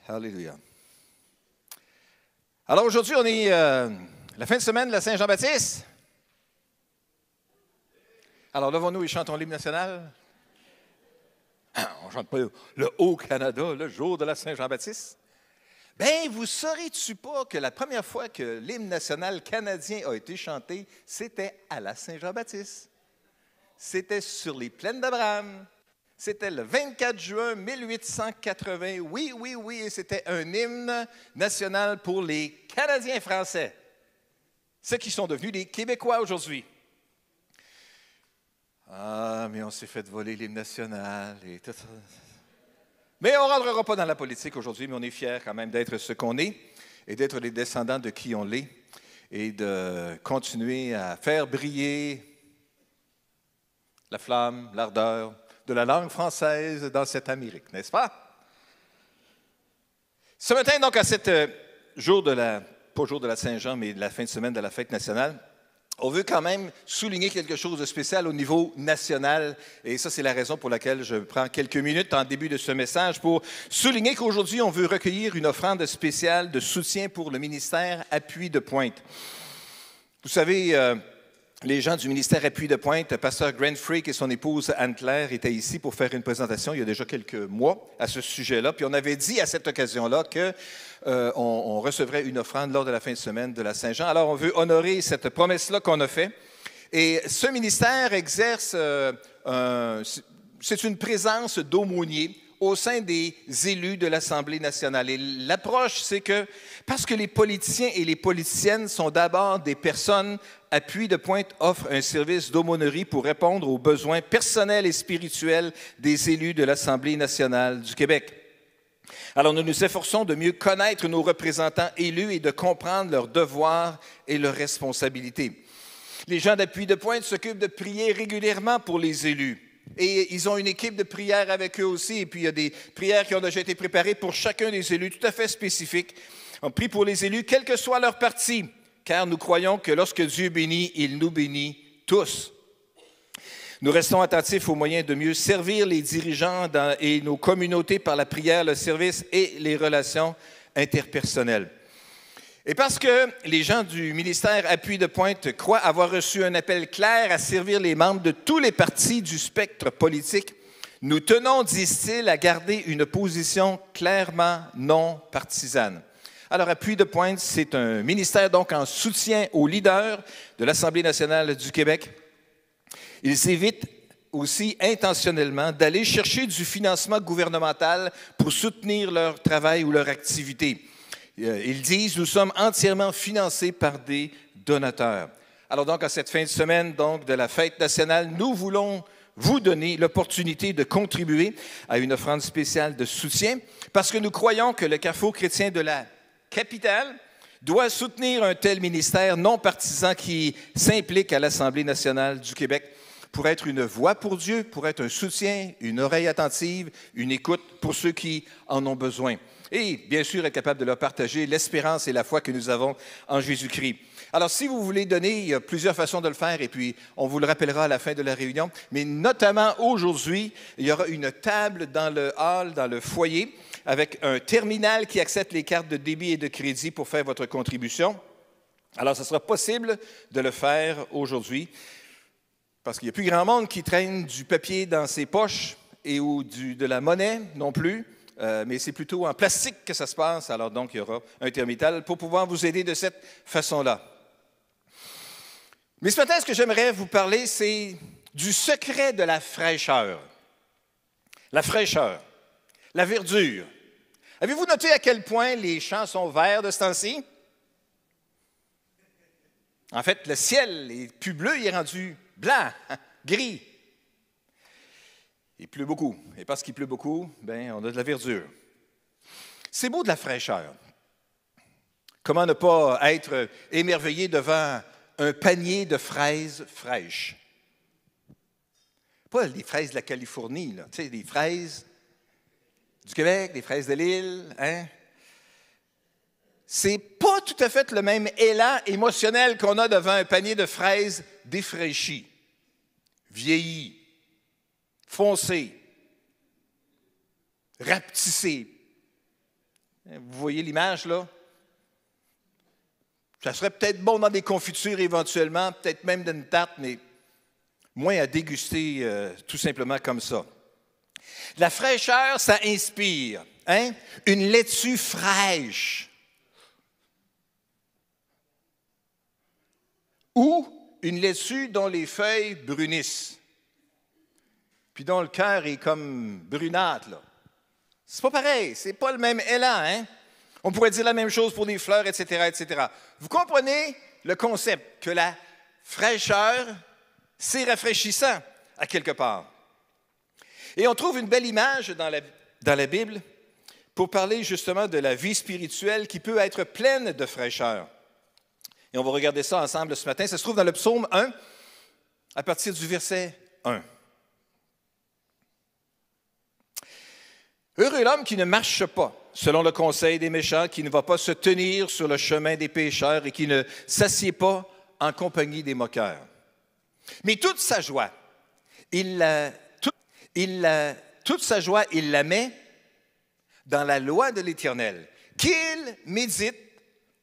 Alléluia. Alors aujourd'hui, on est la fin de semaine de la Saint-Jean-Baptiste. Alors levons-nous et chantons l'hymne national. On ne chante pas le Haut-Canada, le jour de la Saint-Jean-Baptiste. Bien, vous saurez-tu pas que la première fois que l'hymne national canadien a été chanté, c'était à la Saint-Jean-Baptiste. C'était sur les plaines d'Abraham. C'était le 24 juin 1880. Oui, et c'était un hymne national pour les Canadiens français, ceux qui sont devenus des Québécois aujourd'hui. Ah, mais on s'est fait voler l'hymne national et tout ça. Mais on ne rentrera pas dans la politique aujourd'hui, mais on est fiers quand même d'être ce qu'on est et d'être les descendants de qui on l'est et de continuer à faire briller la flamme, l'ardeur de la langue française dans cette Amérique, n'est-ce pas? Ce matin, donc, à cette jour de la, pas jour de la Saint-Jean, mais de la fin de semaine de la fête nationale, on veut quand même souligner quelque chose de spécial au niveau national. Et ça, c'est la raison pour laquelle je prends quelques minutes en début de ce message pour souligner qu'aujourd'hui, on veut recueillir une offrande spéciale de soutien pour le ministère Appui de Pointe. Vous savez, les gens du ministère Appui de Pointe, pasteur Grant Frick et son épouse Anne-Claire étaient ici pour faire une présentation il y a déjà quelques mois à ce sujet-là. Puis on avait dit à cette occasion-là qu'on recevrait une offrande lors de la fin de semaine de la Saint-Jean. Alors on veut honorer cette promesse-là qu'on a faite. Et ce ministère exerce, c'est une présence d'aumônier au sein des élus de l'Assemblée nationale. Et l'approche, c'est que parce que les politiciens et les politiciennes sont d'abord des personnes, Appui de Pointe offre un service d'aumônerie pour répondre aux besoins personnels et spirituels des élus de l'Assemblée nationale du Québec. Alors, nous nous efforçons de mieux connaître nos représentants élus et de comprendre leurs devoirs et leurs responsabilités. Les gens d'Appui de Pointe s'occupent de prier régulièrement pour les élus. Et ils ont une équipe de prière avec eux aussi. Et puis, il y a des prières qui ont déjà été préparées pour chacun des élus, tout à fait spécifiques. On prie pour les élus, quel que soit leur parti, car nous croyons que lorsque Dieu bénit, il nous bénit tous. Nous restons attentifs aux moyens de mieux servir les dirigeants et nos communautés par la prière, le service et les relations interpersonnelles. Et parce que les gens du ministère Appui de Pointe croient avoir reçu un appel clair à servir les membres de tous les partis du spectre politique, nous tenons, disent-ils, à garder une position clairement non partisane. Alors, Appui de Pointe, c'est un ministère donc en soutien aux leaders de l'Assemblée nationale du Québec. Ils évitent aussi intentionnellement d'aller chercher du financement gouvernemental pour soutenir leur travail ou leur activité. Ils disent, nous sommes entièrement financés par des donateurs. Alors donc, à cette fin de semaine donc, de la fête nationale, nous voulons vous donner l'opportunité de contribuer à une offrande spéciale de soutien parce que nous croyons que le Carrefour chrétien de la capitale doit soutenir un tel ministère non partisan qui s'implique à l'Assemblée nationale du Québec pour être une voix pour Dieu, pour être un soutien, une oreille attentive, une écoute pour ceux qui en ont besoin. Et bien sûr, être capable de leur partager l'espérance et la foi que nous avons en Jésus-Christ. Alors, si vous voulez donner, il y a plusieurs façons de le faire et puis on vous le rappellera à la fin de la réunion. Mais notamment aujourd'hui, il y aura une table dans le hall, dans le foyer, avec un terminal qui accepte les cartes de débit et de crédit pour faire votre contribution. Alors, ce sera possible de le faire aujourd'hui parce qu'il n'y a plus grand monde qui traîne du papier dans ses poches ou de la monnaie non plus. Mais c'est plutôt en plastique que ça se passe. Alors donc, il y aura un terminal pour pouvoir vous aider de cette façon-là. Mais ce matin, ce que j'aimerais vous parler, c'est du secret de la fraîcheur. La fraîcheur, la verdure. Avez-vous noté à quel point les champs sont verts de ce temps-ci? En fait, le ciel est plus bleu, il est rendu blanc, gris. Il pleut beaucoup. Et parce qu'il pleut beaucoup, bien, on a de la verdure. C'est beau de la fraîcheur. Comment ne pas être émerveillé devant un panier de fraises fraîches? Pas les fraises de la Californie, là. Tu sais, des fraises du Québec, des fraises de l'île, hein? C'est pas tout à fait le même élan émotionnel qu'on a devant un panier de fraises défraîchies, vieillies, foncées, rapetissées. Vous voyez l'image, là? Ça serait peut-être bon dans des confitures éventuellement, peut-être même dans une tarte, mais moins à déguster tout simplement comme ça. La fraîcheur, ça inspire. Hein? Une laitue fraîche. Ou une laitue dont les feuilles brunissent. Puis dont le cœur est comme brunâtre, là. C'est pas pareil, c'est pas le même élan, hein? On pourrait dire la même chose pour des fleurs, etc., etc. Vous comprenez le concept que la fraîcheur, c'est rafraîchissant à quelque part. Et on trouve une belle image dans la Bible pour parler justement de la vie spirituelle qui peut être pleine de fraîcheur. Et on va regarder ça ensemble ce matin. Ça se trouve dans le psaume 1, à partir du verset 1. Heureux l'homme qui ne marche pas selon le conseil des méchants, qui ne va pas se tenir sur le chemin des pécheurs et qui ne s'assied pas en compagnie des moqueurs. Mais toute sa joie, il la met dans la loi de l'Éternel, qu'il médite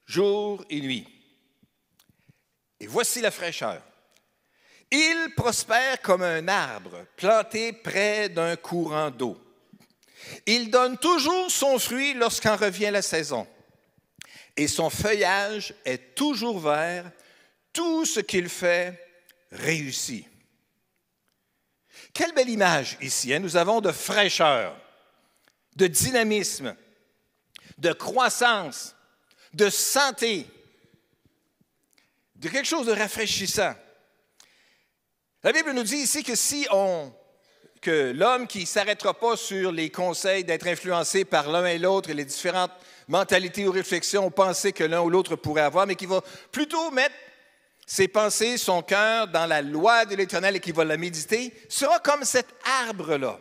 jour et nuit. Et voici la fraîcheur. Il prospère comme un arbre planté près d'un courant d'eau. Il donne toujours son fruit lorsqu'en revient la saison. Et son feuillage est toujours vert. Tout ce qu'il fait réussit. Quelle belle image ici, hein? Nous avons de fraîcheur, de dynamisme, de croissance, de santé, de quelque chose de rafraîchissant. La Bible nous dit ici que l'homme qui ne s'arrêtera pas sur les conseils d'être influencé par l'un et l'autre et les différentes mentalités ou réflexions ou pensées que l'un ou l'autre pourrait avoir, mais qui va plutôt mettre ses pensées, son cœur dans la loi de l'Éternel et qui va la méditer, sera comme cet arbre-là.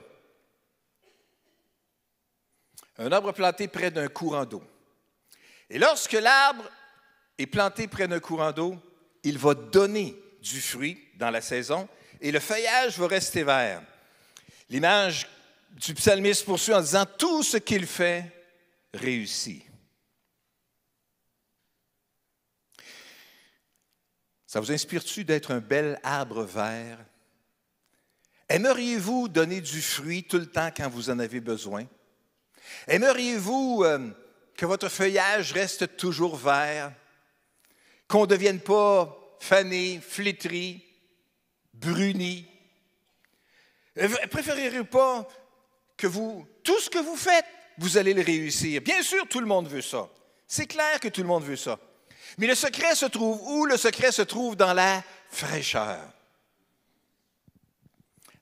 Un arbre planté près d'un courant d'eau. Et lorsque l'arbre est planté près d'un courant d'eau, il va donner du fruit dans la saison et le feuillage va rester vert. L'image du psalmiste poursuit en disant « Tout ce qu'il fait réussit ». Ça vous inspire-tu d'être un bel arbre vert? Aimeriez-vous donner du fruit tout le temps quand vous en avez besoin? Aimeriez-vous que votre feuillage reste toujours vert? Qu'on ne devienne pas fané, flétri, bruni? Préférez-vous pas que tout ce que vous faites, vous allez le réussir? Bien sûr, tout le monde veut ça. C'est clair que tout le monde veut ça. Mais le secret se trouve où? Le secret se trouve dans la fraîcheur.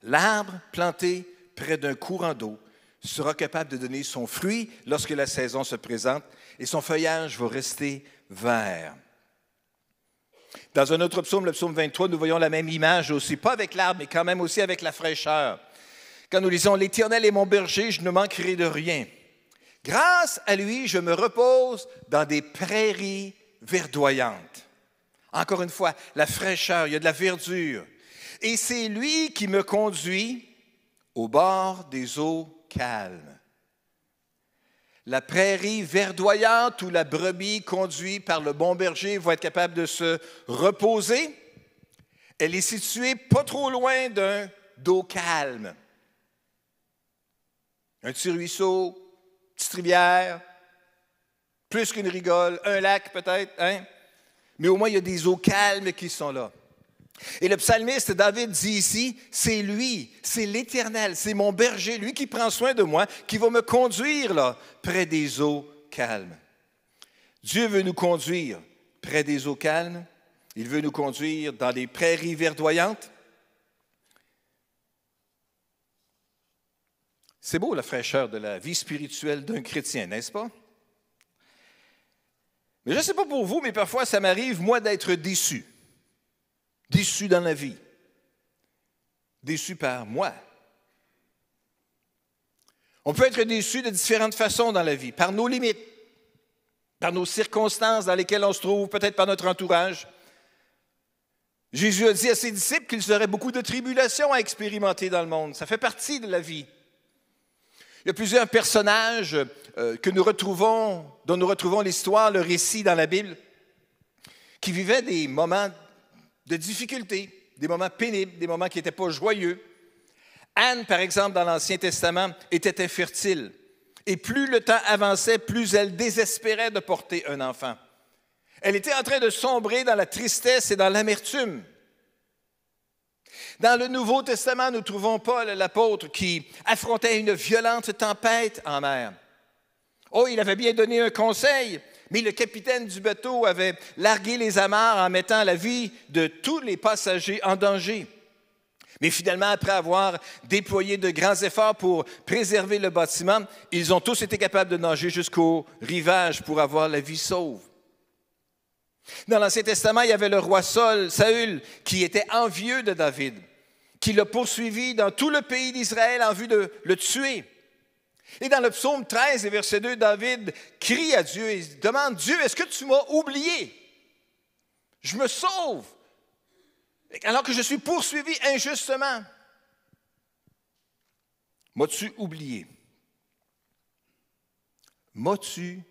L'arbre planté près d'un courant d'eau sera capable de donner son fruit lorsque la saison se présente et son feuillage va rester vert. Dans un autre psaume, le psaume 23, nous voyons la même image aussi, pas avec l'arbre, mais quand même aussi avec la fraîcheur. Quand nous lisons « L'Éternel est mon berger, je ne manquerai de rien. Grâce à lui, je me repose dans des prairies verdoyantes. » Encore une fois, la fraîcheur, il y a de la verdure. Et c'est lui qui me conduit au bord des eaux calmes. La prairie verdoyante où la brebis conduite par le bon berger va être capable de se reposer, elle est située pas trop loin d'eau calme. Un petit ruisseau, une petite rivière, plus qu'une rigole, un lac peut-être, hein? Mais au moins il y a des eaux calmes qui sont là. Et le psalmiste David dit ici, c'est lui, c'est l'Éternel, c'est mon berger, lui qui prend soin de moi, qui va me conduire là, près des eaux calmes. Dieu veut nous conduire près des eaux calmes, il veut nous conduire dans des prairies verdoyantes. C'est beau la fraîcheur de la vie spirituelle d'un chrétien, n'est-ce pas? Mais je ne sais pas pour vous, mais parfois ça m'arrive, moi, d'être déçu. Déçu dans la vie. Déçu par moi. On peut être déçu de différentes façons dans la vie, par nos limites, par nos circonstances dans lesquelles on se trouve, peut-être par notre entourage. Jésus a dit à ses disciples qu'ils auraient beaucoup de tribulations à expérimenter dans le monde. Ça fait partie de la vie. Il y a plusieurs personnages dont nous retrouvons l'histoire, le récit dans la Bible, qui vivaient des moments de difficulté, des moments pénibles, des moments qui n'étaient pas joyeux. Anne, par exemple, dans l'Ancien Testament, était infertile. Et plus le temps avançait, plus elle désespérait de porter un enfant. Elle était en train de sombrer dans la tristesse et dans l'amertume. Dans le Nouveau Testament, nous trouvons Paul, l'apôtre, qui affrontait une violente tempête en mer. Oh, il avait bien donné un conseil, mais le capitaine du bateau avait largué les amarres en mettant la vie de tous les passagers en danger. Mais finalement, après avoir déployé de grands efforts pour préserver le bâtiment, ils ont tous été capables de nager jusqu'au rivage pour avoir la vie sauve. Dans l'Ancien Testament, il y avait le roi Saül, qui était envieux de David, qui l'a poursuivi dans tout le pays d'Israël en vue de le tuer. Et dans le psaume 13, verset 2, David crie à Dieu et demande, « Dieu, est-ce que tu m'as oublié? Je me sauve, alors que je suis poursuivi injustement. M'as-tu oublié? M'as-tu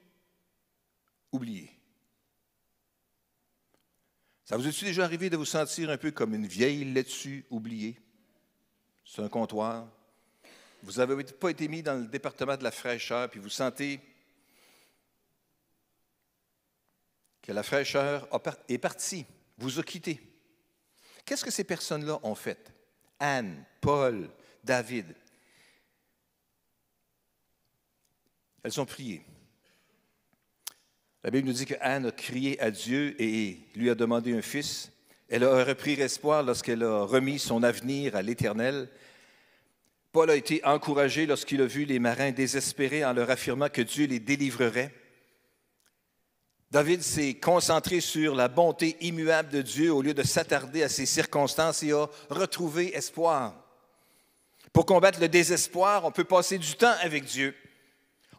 oublié? » Ça vous est-il déjà arrivé de vous sentir un peu comme une vieille laitue oubliée sur un comptoir? Vous n'avez pas été mis dans le département de la fraîcheur, puis vous sentez que la fraîcheur est partie, vous a quitté. Qu'est-ce que ces personnes-là ont fait? Anne, Paul, David. Elles ont prié. La Bible nous dit que Anne a crié à Dieu et lui a demandé un fils. Elle a repris espoir lorsqu'elle a remis son avenir à l'Éternel. Paul a été encouragé lorsqu'il a vu les marins désespérés en leur affirmant que Dieu les délivrerait. David s'est concentré sur la bonté immuable de Dieu au lieu de s'attarder à ses circonstances et a retrouvé espoir. Pour combattre le désespoir, on peut passer du temps avec Dieu.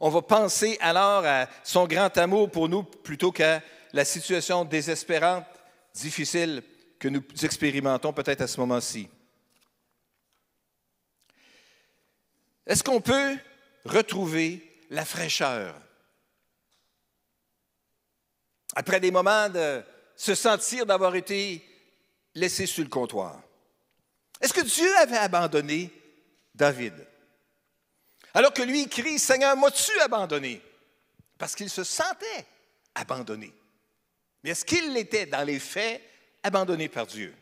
On va penser alors à son grand amour pour nous plutôt qu'à la situation désespérante, difficile que nous expérimentons peut-être à ce moment-ci. Est-ce qu'on peut retrouver la fraîcheur? Après des moments de se sentir d'avoir été laissé sur le comptoir. Est-ce que Dieu avait abandonné David? Alors que lui, il crie, « Seigneur, m'as-tu abandonné? » Parce qu'il se sentait abandonné. Mais est-ce qu'il l'était dans les faits abandonné par Dieu?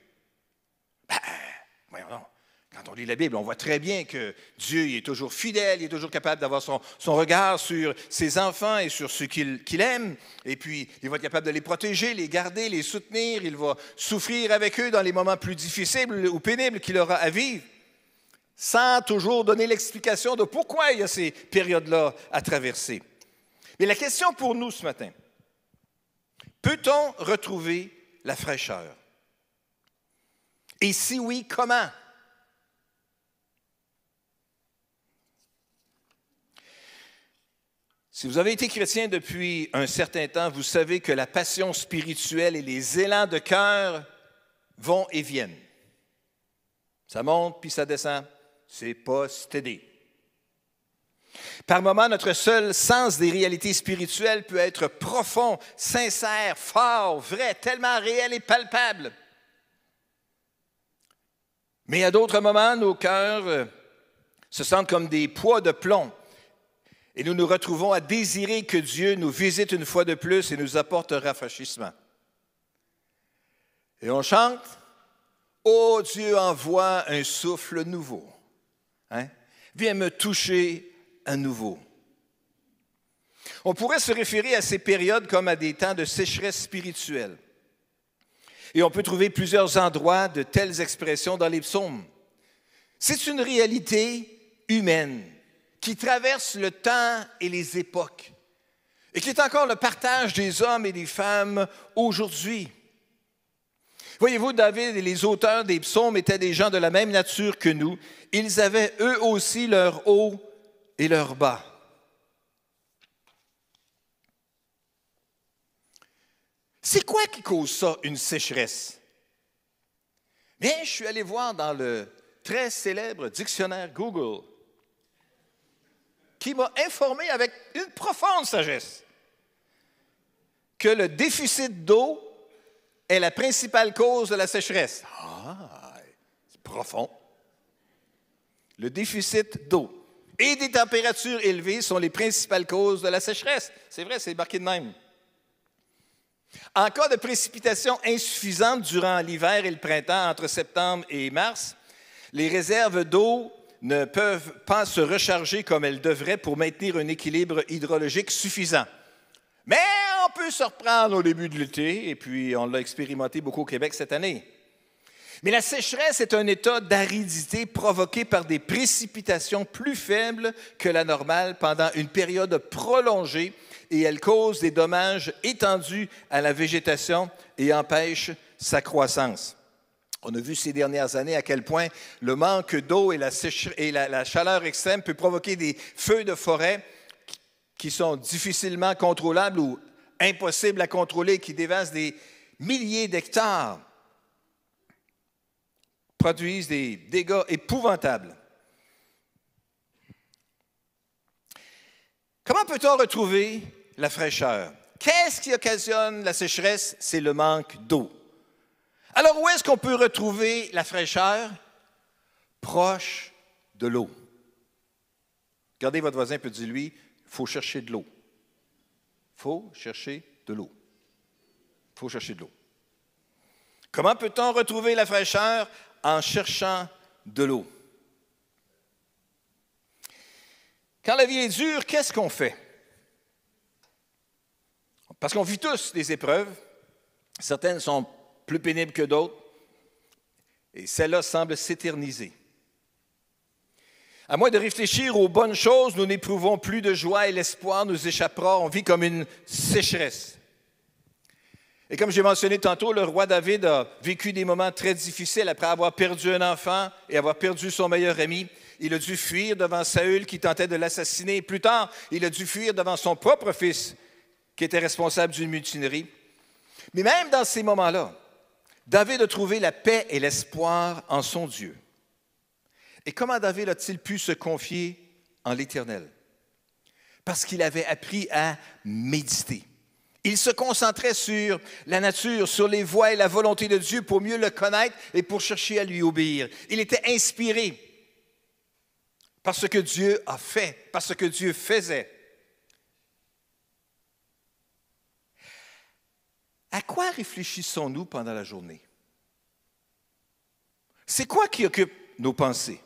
Voyons donc. Quand on lit la Bible, on voit très bien que Dieu il est toujours fidèle, il est toujours capable d'avoir son regard sur ses enfants et sur ceux qu'il aime. Et puis, il va être capable de les protéger, les garder, les soutenir. Il va souffrir avec eux dans les moments plus difficiles ou pénibles qu'il aura à vivre, sans toujours donner l'explication de pourquoi il y a ces périodes-là à traverser. Mais la question pour nous ce matin, peut-on retrouver la fraîcheur? Et si oui, comment? Si vous avez été chrétien depuis un certain temps, vous savez que la passion spirituelle et les élans de cœur vont et viennent. Ça monte puis ça descend. C'est pas steady. Par moments, notre seul sens des réalités spirituelles peut être profond, sincère, fort, vrai, tellement réel et palpable. Mais à d'autres moments, nos cœurs se sentent comme des poids de plomb. Et nous nous retrouvons à désirer que Dieu nous visite une fois de plus et nous apporte un rafraîchissement. Et on chante, « Oh Dieu, envoie un souffle nouveau. Viens me toucher à nouveau. » On pourrait se référer à ces périodes comme à des temps de sécheresse spirituelle. Et on peut trouver plusieurs endroits de telles expressions dans les psaumes. C'est une réalité humaine qui traverse le temps et les époques, et qui est encore le partage des hommes et des femmes aujourd'hui. Voyez-vous, David et les auteurs des psaumes étaient des gens de la même nature que nous. Ils avaient eux aussi leur haut et leur bas. C'est quoi qui cause ça, une sécheresse? Bien, je suis allé voir dans le très célèbre dictionnaire Google. qui m'a informé avec une profonde sagesse que le déficit d'eau est la principale cause de la sécheresse. Ah, c'est profond. Le déficit d'eau et des températures élevées sont les principales causes de la sécheresse. C'est vrai, c'est marqué de même. En cas de précipitations insuffisantes durant l'hiver et le printemps, entre septembre et mars, les réserves d'eau ne peuvent pas se recharger comme elles devraient pour maintenir un équilibre hydrologique suffisant. Mais on peut se reprendre au début de l'été, et puis on l'a expérimenté beaucoup au Québec cette année. Mais la sécheresse est un état d'aridité provoqué par des précipitations plus faibles que la normale pendant une période prolongée et elle cause des dommages étendus à la végétation et empêche sa croissance. On a vu ces dernières années à quel point le manque d'eau et la chaleur extrême peut provoquer des feux de forêt qui sont difficilement contrôlables ou impossibles à contrôler, qui dévastent des milliers d'hectares, produisent des dégâts épouvantables. Comment peut-on retrouver la fraîcheur? Qu'est-ce qui occasionne la sécheresse? C'est le manque d'eau. Alors, où est-ce qu'on peut retrouver la fraîcheur? Proche de l'eau. Regardez votre voisin et dites-lui, il faut chercher de l'eau. Il faut chercher de l'eau. Il faut chercher de l'eau. Comment peut-on retrouver la fraîcheur? En cherchant de l'eau. Quand la vie est dure, qu'est-ce qu'on fait? Parce qu'on vit tous des épreuves. Certaines sont plus pénibles que d'autres. Et celle-là semble s'éterniser. À moins de réfléchir aux bonnes choses, nous n'éprouvons plus de joie et l'espoir nous échappera. On vit comme une sécheresse. Et comme j'ai mentionné tantôt, le roi David a vécu des moments très difficiles après avoir perdu un enfant et avoir perdu son meilleur ami. Il a dû fuir devant Saül qui tentait de l'assassiner. Plus tard, il a dû fuir devant son propre fils qui était responsable d'une mutinerie. Mais même dans ces moments-là, David a trouvé la paix et l'espoir en son Dieu. Et comment David a-t-il pu se confier en l'Éternel? Parce qu'il avait appris à méditer. Il se concentrait sur la nature, sur les voies et la volonté de Dieu pour mieux le connaître et pour chercher à lui obéir. Il était inspiré par ce que Dieu a fait, par ce que Dieu faisait. À quoi réfléchissons-nous pendant la journée? C'est quoi qui occupe nos pensées?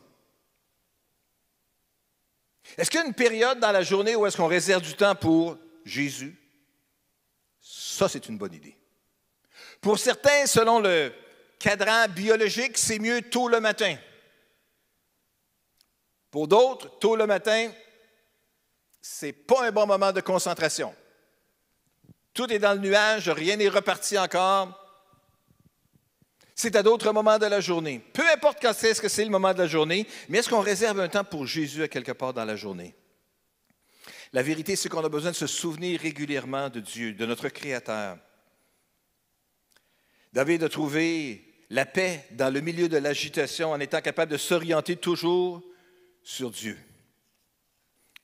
Est-ce qu'il y a une période dans la journée où est-ce qu'on réserve du temps pour Jésus? Ça, c'est une bonne idée. Pour certains, selon le cadran biologique, c'est mieux tôt le matin. Pour d'autres, tôt le matin, ce n'est pas un bon moment de concentration. Tout est dans le nuage, rien n'est reparti encore. C'est à d'autres moments de la journée. Peu importe quand c'est, est-ce que c'est le moment de la journée, mais est-ce qu'on réserve un temps pour Jésus à quelque part dans la journée? La vérité, c'est qu'on a besoin de se souvenir régulièrement de Dieu, de notre Créateur. David a trouvé la paix dans le milieu de l'agitation en étant capable de s'orienter toujours sur Dieu.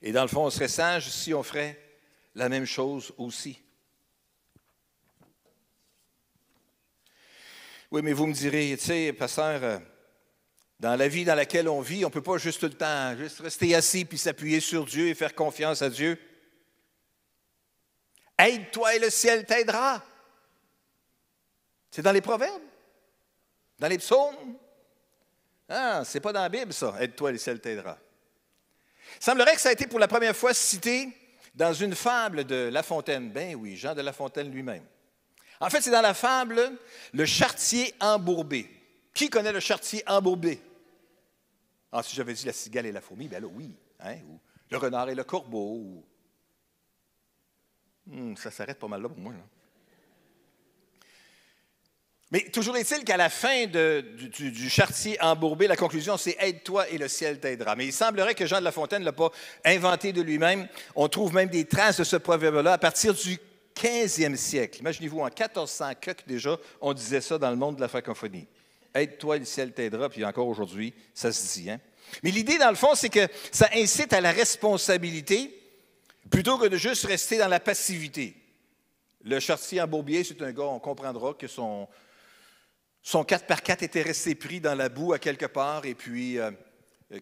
Et dans le fond, on serait sage si on ferait la même chose aussi. Oui, mais vous me direz, tu sais, pasteur, dans la vie dans laquelle on vit, on ne peut pas juste tout le temps juste rester assis puis s'appuyer sur Dieu et faire confiance à Dieu. Aide-toi et le ciel t'aidera. C'est dans les Proverbes, dans les psaumes. Ah, c'est pas dans la Bible, ça. Aide-toi et le ciel t'aidera. Il semblerait que ça a été pour la première fois cité dans une fable de La Fontaine. Ben oui, Jean de La Fontaine lui-même. En fait, c'est dans la fable Le charretier embourbé. Qui connaît le charretier embourbé? Ah, si j'avais dit la cigale et la fourmi, bien là, oui. Hein? Ou le renard et le corbeau. Ça s'arrête pas mal là pour moi. Là. Mais toujours est-il qu'à la fin du charretier embourbé, la conclusion, c'est « Aide-toi et le ciel t'aidera ». Mais il semblerait que Jean de La Fontaine ne l'a pas inventé de lui-même. On trouve même des traces de ce proverbe-là à partir du 15e siècle. Imaginez-vous, en 1400 déjà, on disait ça dans le monde de la francophonie. « Aide-toi et le ciel t'aidera », puis encore aujourd'hui, ça se dit. Hein? Mais l'idée, dans le fond, c'est que ça incite à la responsabilité plutôt que de juste rester dans la passivité. Le charretier en Bourbier, c'est un gars, on comprendra que son 4x4 était resté pris dans la boue à quelque part et puis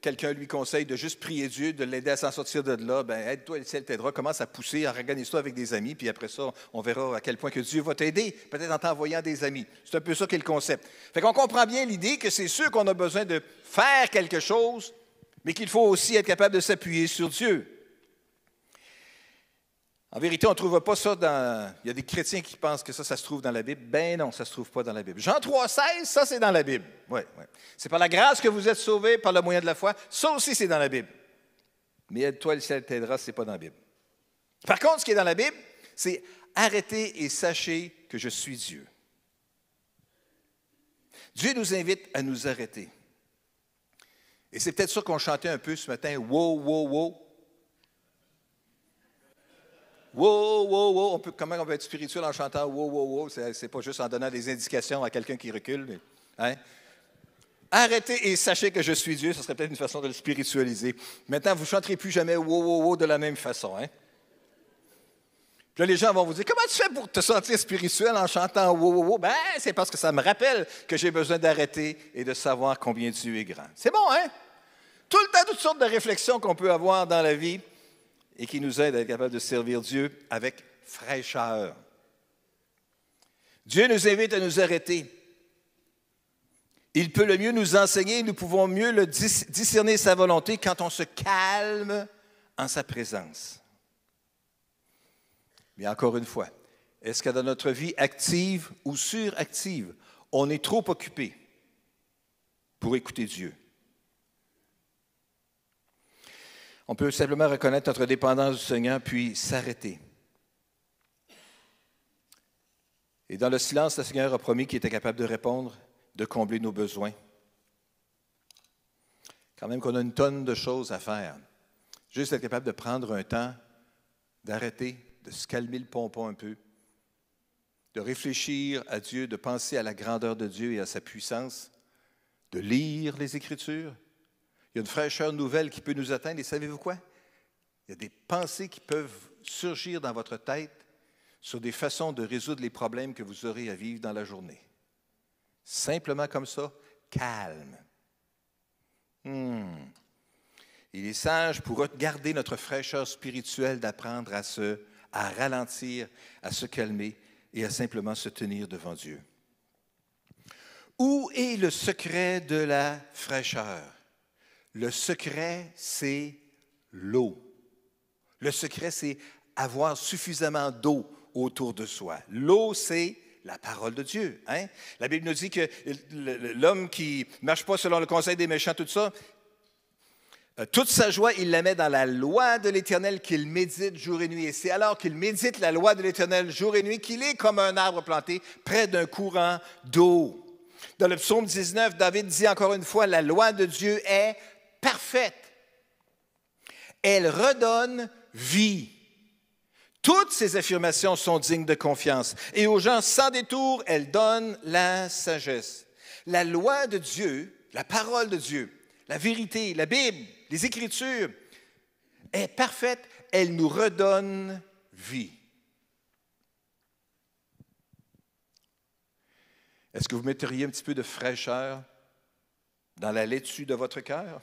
quelqu'un lui conseille de juste prier Dieu, de l'aider à s'en sortir de là. Ben, aide-toi, le ciel t'aidera, commence à pousser, organise-toi avec des amis, puis après ça, on verra à quel point que Dieu va t'aider, peut-être en t'envoyant des amis. C'est un peu ça qui est le concept. Fait qu'on comprend bien l'idée que c'est sûr qu'on a besoin de faire quelque chose, mais qu'il faut aussi être capable de s'appuyer sur Dieu. En vérité, on ne trouve pas ça dans... Il y a des chrétiens qui pensent que ça se trouve dans la Bible. Ben non, ça ne se trouve pas dans la Bible. Jean 3,16, ça, c'est dans la Bible. Oui, oui. C'est par la grâce que vous êtes sauvés, par le moyen de la foi. Ça aussi, c'est dans la Bible. Mais aide-toi, le ciel t'aidera, ce n'est pas dans la Bible. Par contre, ce qui est dans la Bible, c'est arrêtez et sachez que je suis Dieu. Dieu nous invite à nous arrêter. Et c'est peut-être ça qu'on chantait un peu ce matin. Wow, wow, wow. Wow, wow, wow. Comment on peut être spirituel en chantant wow, wow, wow? C'est pas juste en donnant des indications à quelqu'un qui recule. Mais, hein? Arrêtez et sachez que je suis Dieu, ce serait peut-être une façon de le spiritualiser. Maintenant, vous ne chanterez plus jamais wow, wow, wow de la même façon. Hein? Puis là, les gens vont vous dire, comment tu fais pour te sentir spirituel en chantant wow, wow, wow? Ben, c'est parce que ça me rappelle que j'ai besoin d'arrêter et de savoir combien Dieu est grand. C'est bon, hein? Tout le temps, toutes sortes de réflexions qu'on peut avoir dans la vie et qui nous aident à être capables de servir Dieu avec fraîcheur. Dieu nous invite à nous arrêter. Il peut le mieux nous enseigner, nous pouvons mieux le discerner sa volonté quand on se calme en sa présence. Mais encore une fois, est-ce que dans notre vie active ou suractive, on est trop occupé pour écouter Dieu? On peut simplement reconnaître notre dépendance du Seigneur, puis s'arrêter. Et dans le silence, le Seigneur a promis qu'il était capable de répondre, de combler nos besoins. Quand même qu'on a une tonne de choses à faire. Juste être capable de prendre un temps, d'arrêter, de se calmer le pompon un peu, de réfléchir à Dieu, de penser à la grandeur de Dieu et à sa puissance, de lire les Écritures. Il y a une fraîcheur nouvelle qui peut nous atteindre et savez-vous quoi? Il y a des pensées qui peuvent surgir dans votre tête sur des façons de résoudre les problèmes que vous aurez à vivre dans la journée. Simplement comme ça, calme. Il est sage pour garder notre fraîcheur spirituelle d'apprendre à ralentir, à se calmer et à simplement se tenir devant Dieu. Où est le secret de la fraîcheur? Le secret, c'est l'eau. Le secret, c'est avoir suffisamment d'eau autour de soi. L'eau, c'est la parole de Dieu. Hein? La Bible nous dit que l'homme qui ne marche pas selon le conseil des méchants, tout ça, toute sa joie, il la met dans la loi de l'Éternel qu'il médite jour et nuit. Et c'est alors qu'il médite la loi de l'Éternel jour et nuit qu'il est comme un arbre planté près d'un courant d'eau. Dans le psaume 19, David dit encore une fois, la loi de Dieu est parfaite. Elle redonne vie. Toutes ces affirmations sont dignes de confiance. Et aux gens sans détour, elles donnent la sagesse. La loi de Dieu, la parole de Dieu, la vérité, la Bible, les Écritures, est parfaite. Elle nous redonne vie. Est-ce que vous metteriez un petit peu de fraîcheur dans la laitue de votre cœur?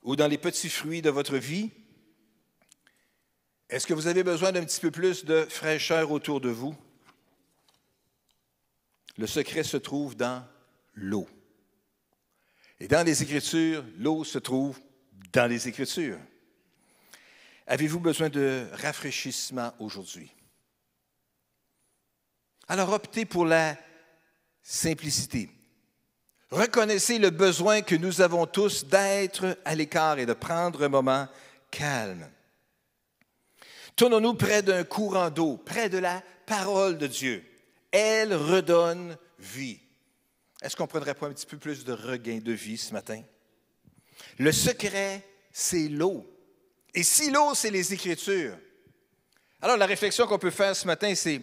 Ou dans les petits fruits de votre vie? Est-ce que vous avez besoin d'un petit peu plus de fraîcheur autour de vous? Le secret se trouve dans l'eau. Et dans les Écritures, l'eau se trouve dans les Écritures. Avez-vous besoin de rafraîchissement aujourd'hui? Alors optez pour la simplicité. Reconnaissez le besoin que nous avons tous d'être à l'écart et de prendre un moment calme. Tournons-nous près d'un courant d'eau, près de la parole de Dieu. Elle redonne vie. Est-ce qu'on ne prendrait pas un petit peu plus de regain de vie ce matin? Le secret, c'est l'eau. Et si l'eau, c'est les Écritures. Alors, la réflexion qu'on peut faire ce matin, c'est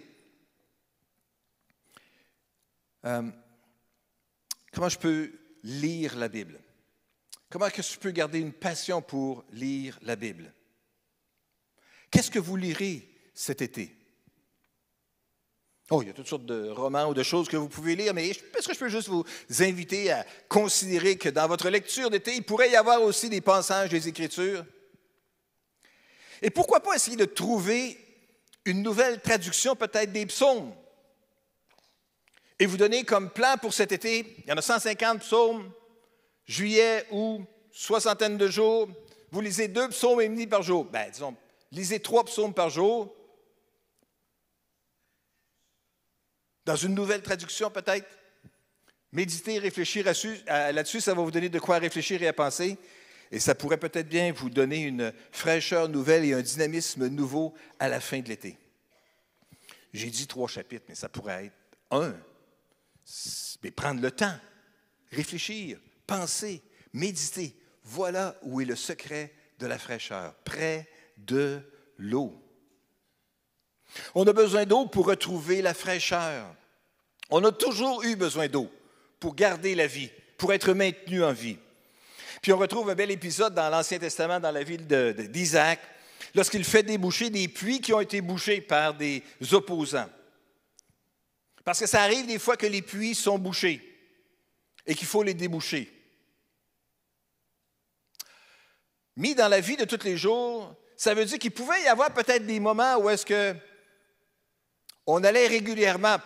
comment je peux lire la Bible? Comment est-ce que je peux garder une passion pour lire la Bible? Qu'est-ce que vous lirez cet été? Oh, il y a toutes sortes de romans ou de choses que vous pouvez lire, mais est-ce que je peux juste vous inviter à considérer que dans votre lecture d'été, il pourrait y avoir aussi des passages des Écritures? Et pourquoi pas essayer de trouver une nouvelle traduction peut-être des psaumes? Et vous donner comme plan pour cet été, il y en a 150 psaumes, juillet, août, soixantaine de jours. Vous lisez 2 psaumes et demi par jour. Bien, disons, lisez 3 psaumes par jour. Dans une nouvelle traduction peut-être. Méditer, réfléchir là-dessus, ça va vous donner de quoi réfléchir et à penser. Et ça pourrait peut-être bien vous donner une fraîcheur nouvelle et un dynamisme nouveau à la fin de l'été. J'ai dit 3 chapitres, mais ça pourrait être 1. Mais prendre le temps, réfléchir, penser, méditer. Voilà où est le secret de la fraîcheur, près de l'eau. On a besoin d'eau pour retrouver la fraîcheur. On a toujours eu besoin d'eau pour garder la vie, pour être maintenu en vie. Puis on retrouve un bel épisode dans l'Ancien Testament, dans la vie d'Isaac, lorsqu'il fait déboucher des puits qui ont été bouchés par des opposants. Parce que ça arrive des fois que les puits sont bouchés et qu'il faut les déboucher. Mis dans la vie de tous les jours, ça veut dire qu'il pouvait y avoir peut-être des moments où est-ce que on allait régulièrement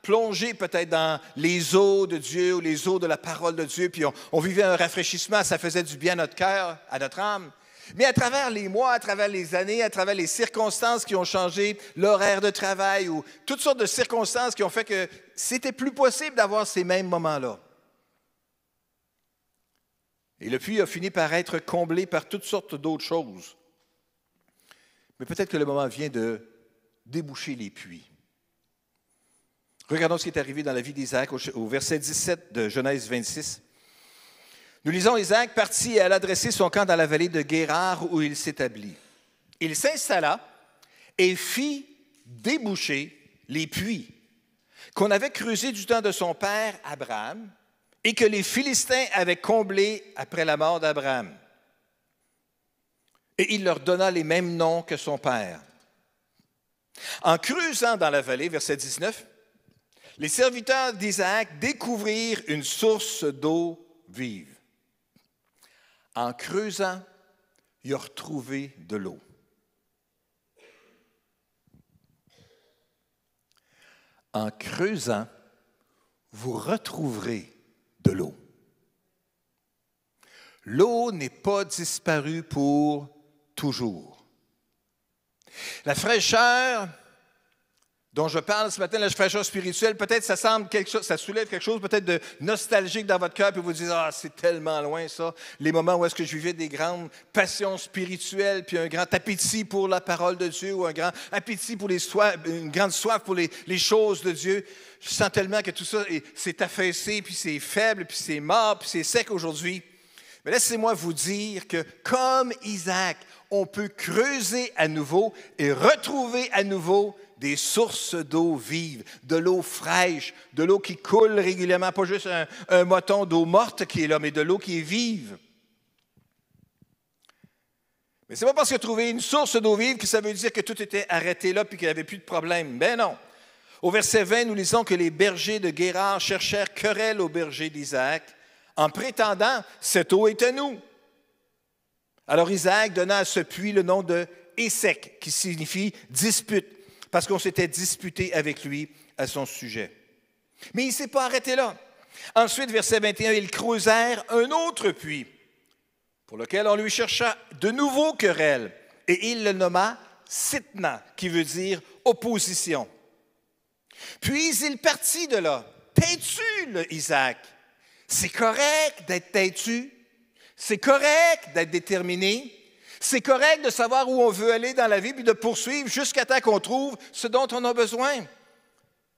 plonger peut-être dans les eaux de Dieu ou les eaux de la parole de Dieu, puis on vivait un rafraîchissement, ça faisait du bien à notre cœur, à notre âme. Mais à travers les mois, à travers les années, à travers les circonstances qui ont changé, l'horaire de travail ou toutes sortes de circonstances qui ont fait que c'était plus possible d'avoir ces mêmes moments-là. Et le puits a fini par être comblé par toutes sortes d'autres choses. Mais peut-être que le moment vient de déboucher les puits. Regardons ce qui est arrivé dans la vie d'Isaac au verset 17 de Genèse 26. Nous lisons Isaac partit et alla dresser son camp dans la vallée de Guérar où il s'établit. Il s'installa et fit déboucher les puits qu'on avait creusés du temps de son père Abraham et que les Philistins avaient comblés après la mort d'Abraham. Et il leur donna les mêmes noms que son père. En creusant dans la vallée, verset 19, les serviteurs d'Isaac découvrirent une source d'eau vive. En creusant, il a retrouvé de l'eau. En creusant, vous retrouverez de l'eau. L'eau n'est pas disparue pour toujours. La fraîcheur dont je parle ce matin, la fraîcheur spirituelle, peut-être ça semble quelque chose, ça soulève quelque chose peut-être de nostalgique dans votre cœur, puis vous dites, ah, c'est tellement loin ça, les moments où est-ce que je vivais des grandes passions spirituelles, puis un grand appétit pour la parole de Dieu, ou un grand appétit pour une grande soif pour les choses de Dieu. Je sens tellement que tout ça s'est affaissé, puis c'est faible, puis c'est mort, puis c'est sec aujourd'hui. Mais laissez-moi vous dire que comme Isaac, on peut creuser à nouveau et retrouver à nouveau des sources d'eau vive, de l'eau fraîche, de l'eau qui coule régulièrement, pas juste un moton d'eau morte qui est là, mais de l'eau qui est vive. Mais ce n'est pas parce qu'il a trouvé une source d'eau vive que ça veut dire que tout était arrêté là et qu'il n'y avait plus de problème. Ben non. Au verset 20, nous lisons que les bergers de Guérar cherchèrent querelle aux bergers d'Isaac en prétendant « cette eau est à nous ». Alors Isaac donna à ce puits le nom de Ések, qui signifie « dispute », parce qu'on s'était disputé avec lui à son sujet. Mais il ne s'est pas arrêté là. Ensuite, verset 21, ils creusèrent un autre puits, pour lequel on lui chercha de nouveaux querelles, et il le nomma Sitna, qui veut dire opposition. Puis il partit de là. Têtu, le Isaac. C'est correct d'être têtu. C'est correct d'être déterminé. C'est correct de savoir où on veut aller dans la vie puis de poursuivre jusqu'à temps qu'on trouve ce dont on a besoin. Il ne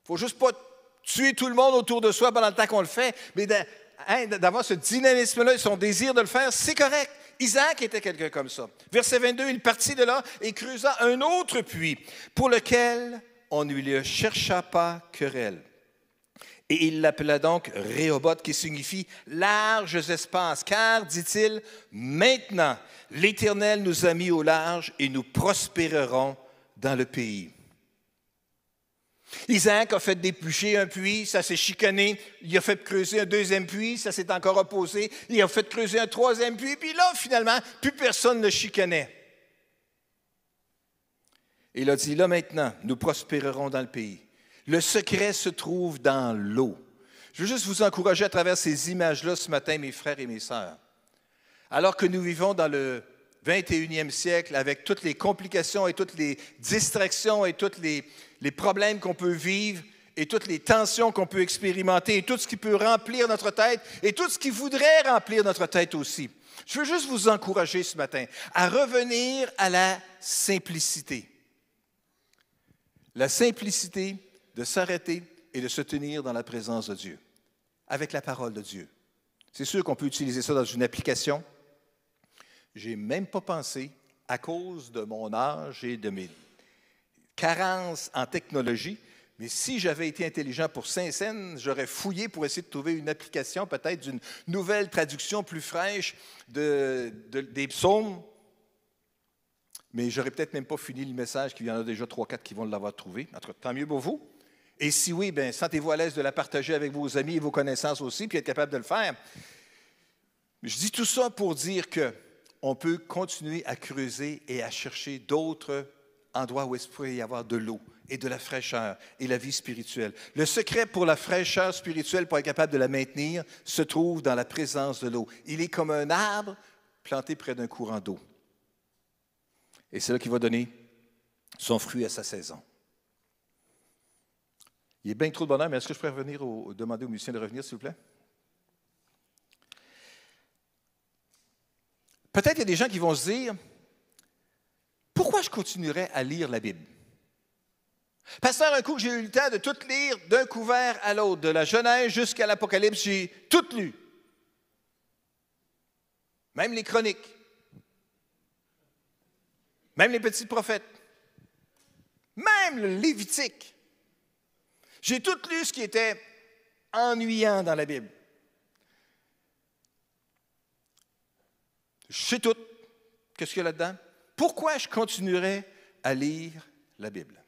faut juste pas tuer tout le monde autour de soi pendant le temps qu'on le fait, mais d'avoir ce dynamisme-là et son désir de le faire, c'est correct. Isaac était quelqu'un comme ça. Verset 22, il partit de là et creusa un autre puits pour lequel on ne lui chercha pas querelle. Et il l'appela donc Rehoboth, qui signifie larges espaces, car, dit-il, maintenant, l'Éternel nous a mis au large et nous prospérerons dans le pays. Isaac a fait déboucher un puits, ça s'est chicané. Il a fait creuser un deuxième puits, ça s'est encore opposé. Il a fait creuser un troisième puits, puis là, finalement, plus personne ne chicanait. Et il a dit, là maintenant, nous prospérerons dans le pays. Le secret se trouve dans l'eau. Je veux juste vous encourager à travers ces images-là ce matin, mes frères et mes sœurs. Alors que nous vivons dans le 21e siècle avec toutes les complications et toutes les distractions et tous les problèmes qu'on peut vivre et toutes les tensions qu'on peut expérimenter et tout ce qui peut remplir notre tête et tout ce qui voudrait remplir notre tête aussi. Je veux juste vous encourager ce matin à revenir à la simplicité. La simplicité de s'arrêter et de se tenir dans la présence de Dieu, avec la parole de Dieu. C'est sûr qu'on peut utiliser ça dans une application. Je n'ai même pas pensé, à cause de mon âge et de mes carences en technologie, mais si j'avais été intelligent pour Saint-Saëns, j'aurais fouillé pour essayer de trouver une application, peut-être d'une nouvelle traduction plus fraîche des psaumes. Mais je n'aurais peut-être même pas fini le message, qu'il y en a déjà 3-4 qui vont l'avoir trouvé. En tout cas, tant mieux pour vous. Et si oui, bien, sentez-vous à l'aise de la partager avec vos amis et vos connaissances aussi, puis être capable de le faire. Je dis tout ça pour dire qu'on peut continuer à creuser et à chercher d'autres endroits où il pourrait y avoir de l'eau et de la fraîcheur et la vie spirituelle. Le secret pour la fraîcheur spirituelle, pour être capable de la maintenir, se trouve dans la présence de l'eau. Il est comme un arbre planté près d'un courant d'eau. Et c'est là qu'il va donner son fruit à sa saison. Il est bien trop de bonheur, mais est-ce que je pourrais demander aux musiciens de revenir, s'il vous plaît? Peut-être qu'il y a des gens qui vont se dire, pourquoi je continuerais à lire la Bible? Pasteur, un coup que j'ai eu le temps de tout lire d'un couvert à l'autre, de la Genèse jusqu'à l'Apocalypse, j'ai tout lu. Même les chroniques. Même les petits prophètes. Même le Lévitique. J'ai tout lu ce qui était ennuyant dans la Bible. Je sais tout. Qu'est-ce qu'il y a là-dedans? Pourquoi je continuerais à lire la Bible?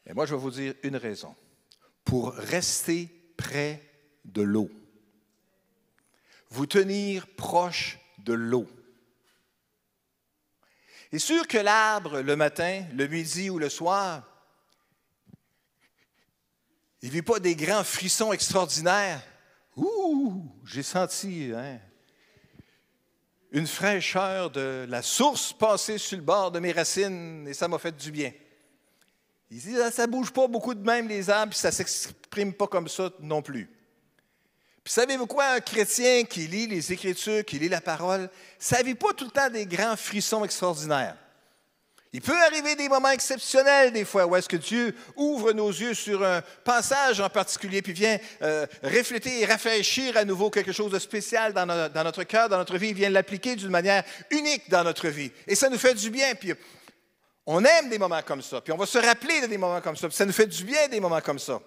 Et moi, je vais vous dire une raison. Pour rester près de l'eau. Vous tenir proche de l'eau. C'est sûr que l'arbre, le matin, le midi ou le soir, il ne vit pas des grands frissons extraordinaires. Ouh, j'ai senti une fraîcheur de la source passer sur le bord de mes racines et ça m'a fait du bien. Il dit, ça ne bouge pas beaucoup de même les arbres, puis ça ne s'exprime pas comme ça non plus. Puis savez-vous quoi, un chrétien qui lit les Écritures, qui lit la parole, ça ne vit pas tout le temps des grands frissons extraordinaires. Il peut arriver des moments exceptionnels des fois où est-ce que Dieu ouvre nos yeux sur un passage en particulier puis vient refléter et rafraîchir à nouveau quelque chose de spécial dans notre cœur, dans notre vie. Il vient l'appliquer d'une manière unique dans notre vie. Et ça nous fait du bien. Puis on aime des moments comme ça. Puis on va se rappeler de des moments comme ça. Puis ça nous fait du bien des moments comme ça.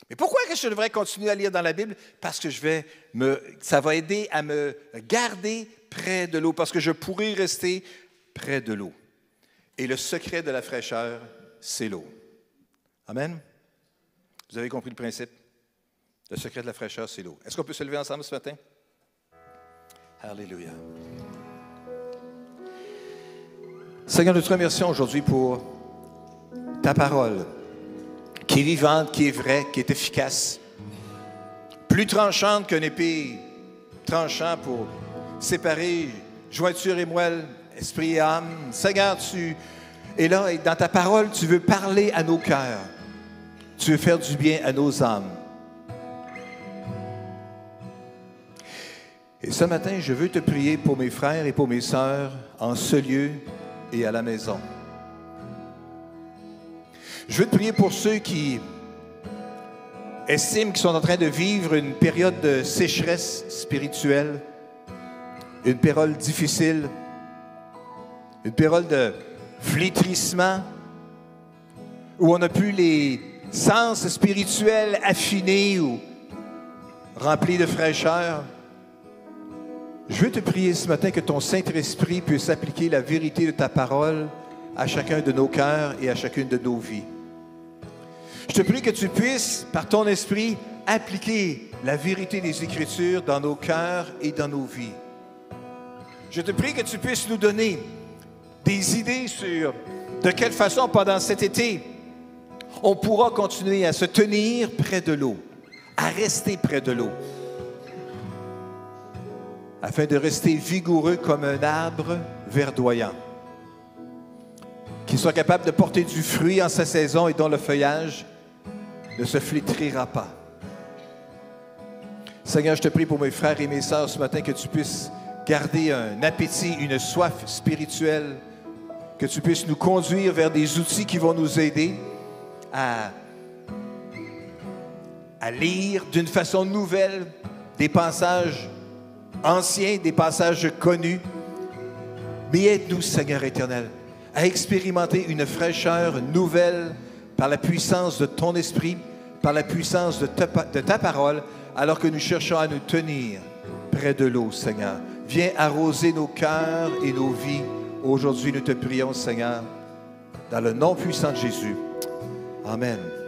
Mais pourquoi est-ce que je devrais continuer à lire dans la Bible? Parce que ça va aider à me garder près de l'eau. Parce que je pourrai rester près de l'eau. Et le secret de la fraîcheur, c'est l'eau. Amen? Vous avez compris le principe? Le secret de la fraîcheur, c'est l'eau. Est-ce qu'on peut se lever ensemble ce matin? Alléluia. Seigneur, nous te remercions aujourd'hui pour ta parole, qui est vivante, qui est vraie, qui est efficace, plus tranchante qu'une épée tranchant pour séparer jointure et moelle, esprit et âme. Seigneur, tu es là et dans ta parole, tu veux parler à nos cœurs. Tu veux faire du bien à nos âmes. Et ce matin, je veux te prier pour mes frères et pour mes sœurs en ce lieu et à la maison. Je veux te prier pour ceux qui estiment qu'ils sont en train de vivre une période de sécheresse spirituelle, une période difficile, une période de flétrissement, où on n'a plus sens spirituels affinés ou remplis de fraîcheur, je veux te prier ce matin que ton Saint-Esprit puisse appliquer la vérité de ta parole à chacun de nos cœurs et à chacune de nos vies. Je te prie que tu puisses, par ton esprit, appliquer la vérité des Écritures dans nos cœurs et dans nos vies. Je te prie que tu puisses nous donner des idées sur de quelle façon, pendant cet été, on pourra continuer à se tenir près de l'eau, à rester près de l'eau, afin de rester vigoureux comme un arbre verdoyant, qui soit capable de porter du fruit en sa saison et dont le feuillage ne se flétrira pas. Seigneur, je te prie pour mes frères et mes sœurs ce matin que tu puisses garder un appétit, une soif spirituelle, que tu puisses nous conduire vers des outils qui vont nous aider à lire d'une façon nouvelle des passages anciens, des passages connus. Mais aide-nous, Seigneur éternel, à expérimenter une fraîcheur nouvelle par la puissance de ton esprit, par la puissance de ta parole, alors que nous cherchons à nous tenir près de l'eau, Seigneur. Viens arroser nos cœurs et nos vies. Aujourd'hui, nous te prions, Seigneur, dans le nom puissant de Jésus. Amen.